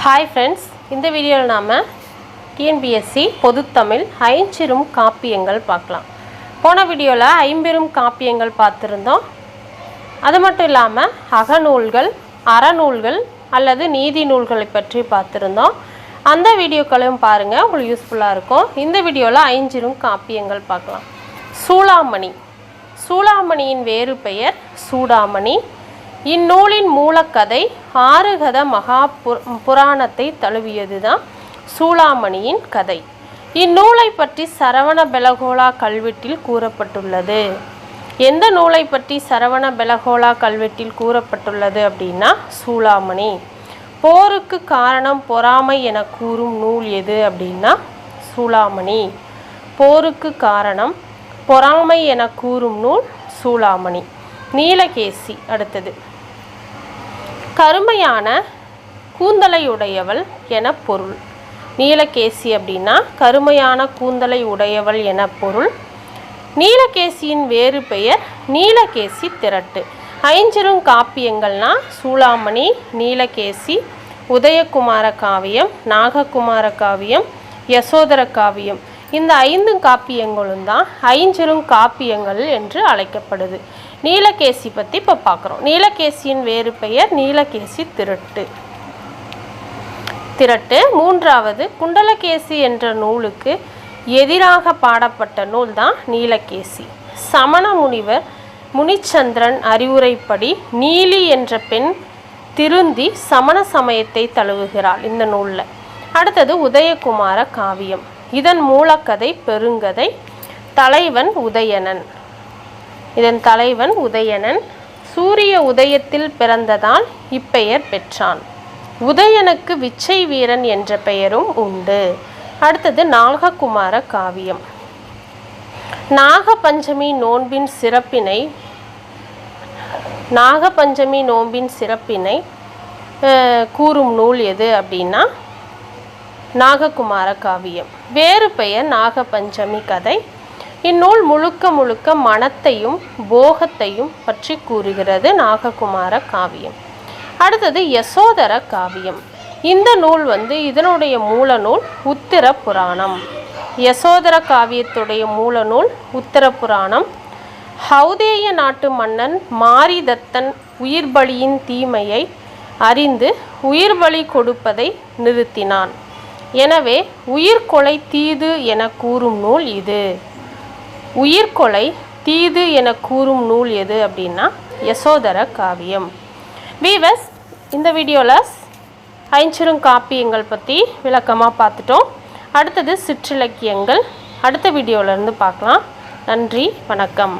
Hi friends, இந்த வீடியோவில் நாம் டிஎன்பிஎஸ்சி பொதுத்தமிழ் ஐஞ்சிறும் காப்பியங்கள் பார்க்கலாம். போன வீடியோவில் ஐம்பெரும் காப்பியங்கள் பார்த்துருந்தோம். அது மட்டும் இல்லாமல் அகநூல்கள், அறநூல்கள் அல்லது நீதி நூல்களை பற்றி பார்த்துருந்தோம். அந்த வீடியோக்களையும் பாருங்கள், உங்களுக்கு யூஸ்ஃபுல்லாக இருக்கும். இந்த வீடியோவில் ஐஞ்சிறும் காப்பியங்கள் பார்க்கலாம். சூளாமணி. சூளாமணியின் வேறு பெயர் சூடாமணி. இந்நூலின் மூலக்கதை ஆறுகத மகா புராணத்தை தழுவியது தான் சூளாமணியின் கதை. இந்நூலை பற்றி சரவணபெலகோலா கல்வெட்டில் கூறப்பட்டுள்ளது. எந்த நூலை பற்றி சரவணபெலகோலா கல்வெட்டில் கூறப்பட்டுள்ளது அப்படின்னா சூளாமணி. போருக்கு காரணம் பொறாமை என கூறும் நூல் எது அப்படின்னா சூளாமணி. போருக்கு காரணம் பொறாமை என கூறும் நூல் சூளாமணி. நீலகேசி. அடுத்தது கருமையான கூந்தலை உடையவள் என பொருள். நீலகேசி அப்படின்னா கருமையான கூந்தலை உடையவள் என பொருள். நீலகேசியின் வேறு பெயர் நீலகேசி திரட்டு. ஐஞ்சிறும் காப்பியங்கள்னா சூளாமணி, நீலகேசி, உதயகுமார காவியம், நாககுமார காவியம், யசோதர காவியம். இந்த 5 காப்பியங்களும் தான் ஐஞ்சிறும் காப்பியங்கள் என்று அழைக்கப்படுது. நீலகேசி பற்றி இப்போ பார்க்குறோம். நீலகேசியின் வேறு பெயர் நீலகேசி திரட்டு. மூன்றாவது குண்டலகேசி என்ற நூலுக்கு எதிராக பாடப்பட்ட நூல் தான் நீலகேசி. சமண முனிவர் முனிச்சந்திரன் அறிவுரைப்படி நீலி என்ற பெண் திருந்தி சமண சமயத்தை தழுவுகிறாள் இந்த நூலில். அடுத்தது உதயகுமார காவியம். இதன் மூலக்கதை பெருங்கதை. தலைவன் உதயணன். இதன் தலைவன் உதயணன் சூரிய உதயத்தில் பிறந்ததால் இப்பெயர் பெற்றான். உதயனுக்கு விச்சை வீரன் என்ற பெயரும் உண்டு. அடுத்தது நாககுமார காவியம். நாகபஞ்சமி நோன்பின் சிறப்பினை கூறும் நூல் எது அப்படின்னா நாககுமார காவியம். வேறு பெயர் நாகபஞ்சமி கதை. இந்நூல் முழுக்க மனத்தையும் போகத்தையும் பற்றி கூறுகிறது நாககுமார காவியம். அடுத்தது யசோதர காவியம். இந்த நூல் இதனுடைய மூல நூல் உத்திர புராணம். யசோதர காவியத்துடைய மூல நூல் உத்திர புராணம். ஹௌதேய நாட்டு மன்னன் மாரிதத்தன் உயிர்பலியின் தீமையை அறிந்து உயிர்பலி கொடுப்பதை நிறுத்தினான். எனவே உயிர்கொலை தீது என கூறும் நூல் இது. உயிர்கொலை தீது என கூறும் நூல் எது அப்படின்னா யசோதர காவியம். வீவர்ஸ், இந்த வீடியோவில் ஐஞ்சிறும் காப்பியங்கள் பற்றி விளக்கமாக பார்த்துட்டோம். அடுத்தது சிற்றிலக்கியங்கள் அடுத்த வீடியோவிலேருந்து பார்க்கலாம். நன்றி, வணக்கம்.